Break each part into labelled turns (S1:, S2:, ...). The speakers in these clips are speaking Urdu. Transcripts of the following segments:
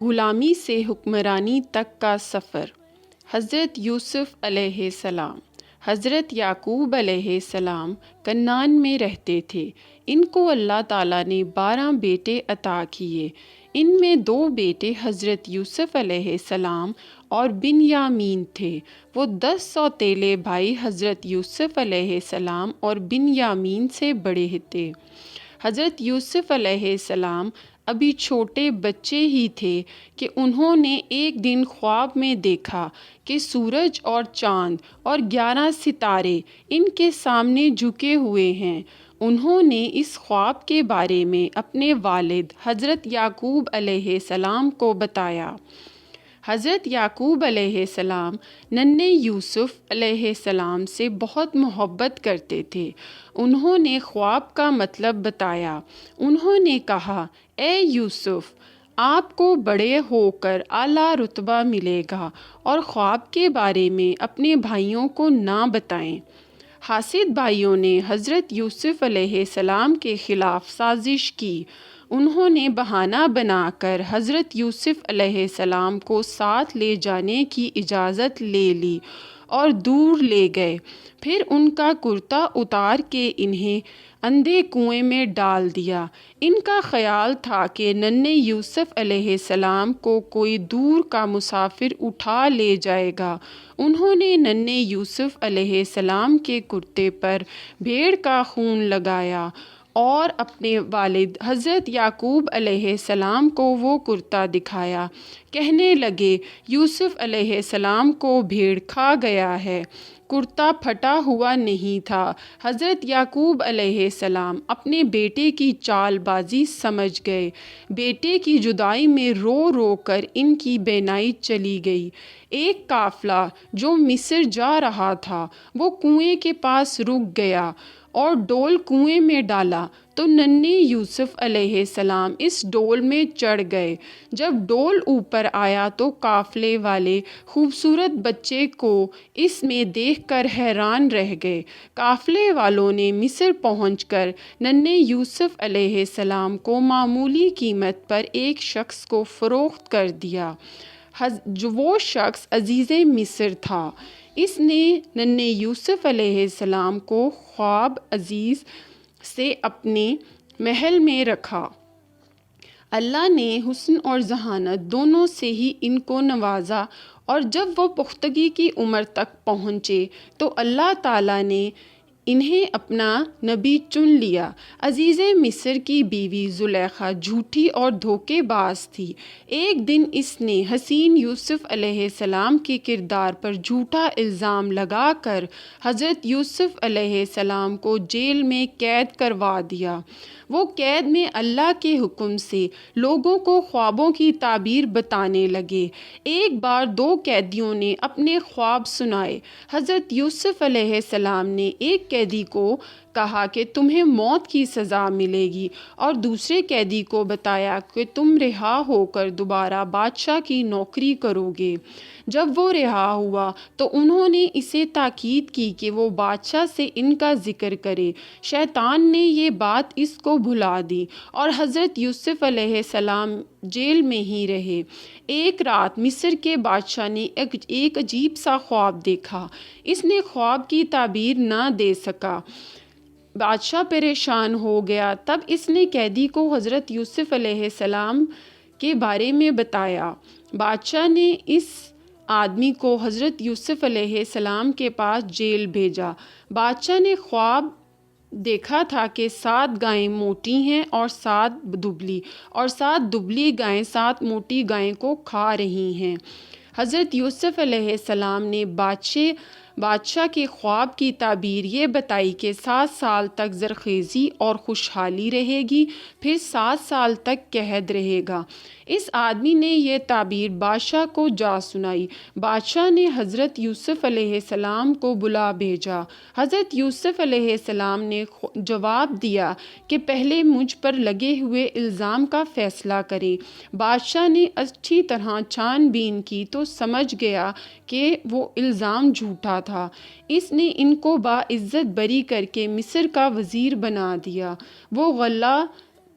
S1: غلامی سے حکمرانی تک کا سفر۔ حضرت یوسف علیہ السلام۔ حضرت یعقوب علیہ السلام کنعان میں رہتے تھے۔ ان کو اللہ تعالیٰ نے 12 بیٹے عطا کیے۔ ان میں 2 بیٹے حضرت یوسف علیہ السلام اور بنیامین تھے۔ وہ 10 سوتیلے بھائی حضرت یوسف علیہ السلام اور بنیامین سے بڑے تھے۔ حضرت یوسف علیہ السلام ابھی چھوٹے بچے ہی تھے کہ انہوں نے ایک دن خواب میں دیکھا کہ سورج اور چاند اور 11 ستارے ان کے سامنے جھکے ہوئے ہیں۔ انہوں نے اس خواب کے بارے میں اپنے والد حضرت یعقوب علیہ السلام کو بتایا۔ حضرت یعقوب علیہ السلام ننھے یوسف علیہ السلام سے بہت محبت کرتے تھے۔ انہوں نے خواب کا مطلب بتایا۔ انہوں نے کہا، اے یوسف، آپ کو بڑے ہو کر اعلیٰ رتبہ ملے گا اور خواب کے بارے میں اپنے بھائیوں کو نہ بتائیں۔ حاسد بھائیوں نے حضرت یوسف علیہ السلام کے خلاف سازش کی۔ انہوں نے بہانہ بنا کر حضرت یوسف علیہ السلام کو ساتھ لے جانے کی اجازت لے لی اور دور لے گئے۔ پھر ان کا کرتا اتار کے انہیں اندھے کنویں میں ڈال دیا۔ ان کا خیال تھا کہ ننھے یوسف علیہ السلام کو کوئی دور کا مسافر اٹھا لے جائے گا۔ انہوں نے ننھے یوسف علیہ السلام کے کرتے پر بھیڑ کا خون لگایا اور اپنے والد حضرت یعقوب علیہ السلام کو وہ کرتا دکھایا۔ کہنے لگے، یوسف علیہ السلام کو بھیڑ کھا گیا ہے۔ کرتا پھٹا ہوا نہیں تھا۔ حضرت یعقوب علیہ السلام اپنے بیٹے کی چال بازی سمجھ گئے۔ بیٹے کی جدائی میں رو رو کر ان کی بینائی چلی گئی۔ ایک قافلہ جو مصر جا رہا تھا وہ کنویں کے پاس رک گیا اور ڈول کنویں میں ڈالا تو ننھے یوسف علیہ السلام اس ڈول میں چڑھ گئے۔ جب ڈول اوپر آیا تو قافلے والے خوبصورت بچے کو اس میں دیکھ کر حیران رہ گئے۔ قافلے والوں نے مصر پہنچ کر ننھے یوسف علیہ السلام کو معمولی قیمت پر ایک شخص کو فروخت کر دیا۔ وہ شخص عزیز مصر تھا۔ اس نے ننھے یوسف علیہ السلام کو خواب عزیز سے اپنے محل میں رکھا۔ اللہ نے حسن اور ذہانت دونوں سے ہی ان کو نوازا، اور جب وہ پختگی کی عمر تک پہنچے تو اللہ تعالیٰ نے انہیں اپنا نبی چن لیا۔ عزیز مصر کی بیوی زلیخا جھوٹی اور دھوکے باز تھی۔ ایک دن اس نے حسین یوسف علیہ السلام کے کردار پر جھوٹا الزام لگا کر حضرت یوسف علیہ السلام کو جیل میں قید کروا دیا۔ وہ قید میں اللہ کے حکم سے لوگوں کو خوابوں کی تعبیر بتانے لگے۔ ایک بار 2 قیدیوں نے اپنے خواب سنائے۔ حضرت یوسف علیہ السلام نے ایک قیدی کو کہا کہ تمہیں موت کی سزا ملے گی، اور دوسرے قیدی کو بتایا کہ تم رہا ہو کر دوبارہ بادشاہ کی نوکری کرو گے۔ جب وہ رہا ہوا تو انہوں نے اسے تاکید کی کہ وہ بادشاہ سے ان کا ذکر کرے۔ شیطان نے یہ بات اس کو بھلا دی اور حضرت یوسف علیہ السلام جیل میں ہی رہے۔ ایک رات مصر کے بادشاہ نے ایک عجیب سا خواب دیکھا۔ اس نے خواب کی تعبیر نہ دے سکا۔ بادشاہ پریشان ہو گیا۔ تب اس نے قیدی کو حضرت یوسف علیہ السلام کے بارے میں بتایا۔ بادشاہ نے اس آدمی کو حضرت یوسف علیہ السلام کے پاس جیل بھیجا۔ بادشاہ نے خواب دیکھا تھا کہ 7 گائیں موٹی ہیں اور 7 دبلی، اور 7 دبلی گائیں 7 موٹی گائیں کو کھا رہی ہیں۔ حضرت یوسف علیہ السلام نے بادشاہ کے خواب کی تعبیر یہ بتائی کہ 7 سال تک زرخیزی اور خوشحالی رہے گی، پھر 7 سال تک قحط رہے گا۔ اس آدمی نے یہ تعبیر بادشاہ کو جا سنائی۔ بادشاہ نے حضرت یوسف علیہ السلام کو بلا بھیجا۔ حضرت یوسف علیہ السلام نے جواب دیا کہ پہلے مجھ پر لگے ہوئے الزام کا فیصلہ کریں۔ بادشاہ نے اچھی طرح چھان بین کی تو سمجھ گیا کہ وہ الزام جھوٹا تھا۔ اس نے ان کو باعزت بری کر کے مصر کا وزیر بنا دیا۔ وہ غلہ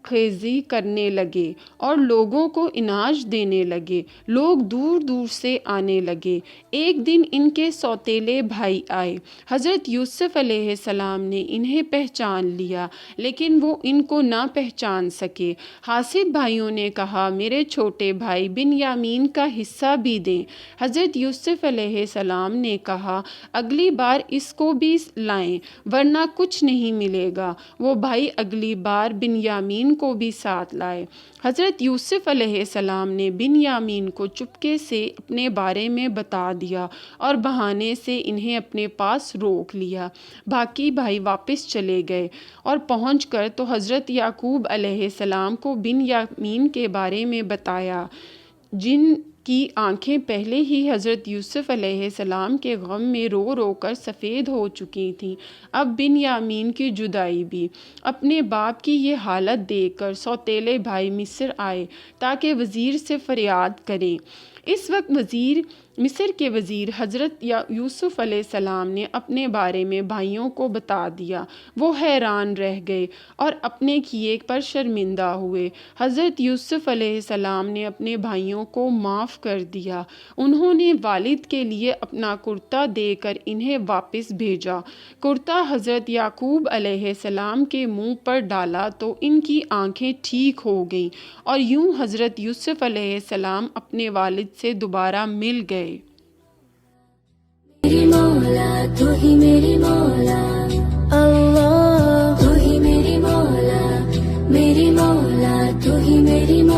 S1: خیزی کرنے لگے اور لوگوں کو اناج دینے لگے۔ لوگ دور دور سے آنے لگے۔ ایک دن ان کے سوتیلے بھائی آئے۔ حضرت یوسف علیہ السلام نے انہیں پہچان لیا، لیکن وہ ان کو نہ پہچان سکے۔ حاسد بھائیوں نے کہا، میرے چھوٹے بھائی بنیامین کا حصہ بھی دیں۔ حضرت یوسف علیہ السلام نے کہا، اگلی بار اس کو بھی لائیں ورنہ کچھ نہیں ملے گا۔ وہ بھائی اگلی بار بنیامین کو بھی ساتھ لائے۔ حضرت یوسف علیہ السلام نے بنیامین کو چپکے سے اپنے بارے میں بتا دیا اور بہانے سے انہیں اپنے پاس روک لیا۔ باقی بھائی واپس چلے گئے اور پہنچ کر تو حضرت یعقوب علیہ السلام کو بنیامین کے بارے میں بتایا، جن کی آنکھیں پہلے ہی حضرت یوسف علیہ السلام کے غم میں رو رو کر سفید ہو چکی تھیں۔ اب بنیامین کی جدائی بھی۔ اپنے باپ کی یہ حالت دیکھ کر سوتیلے بھائی مصر آئے تاکہ وزیر سے فریاد کریں۔ اس وقت مصر کے وزیر حضرت یوسف علیہ السلام نے اپنے بارے میں بھائیوں کو بتا دیا۔ وہ حیران رہ گئے اور اپنے کیے پر شرمندہ ہوئے۔ حضرت یوسف علیہ السلام نے اپنے بھائیوں کو معاف کر دیا۔ انہوں نے والد کے لیے اپنا کرتا دے کر انہیں واپس بھیجا۔ کرتا حضرت یعقوب علیہ السلام کے منہ پر ڈالا تو ان کی آنکھیں ٹھیک ہو گئیں اور یوں حضرت یوسف علیہ السلام اپنے والد سے دوبارہ مل گئے۔
S2: میری مولا تو ہی میری مولا، اللہ تو ہی میری مولا، میری مولا تو ہی میری مولا۔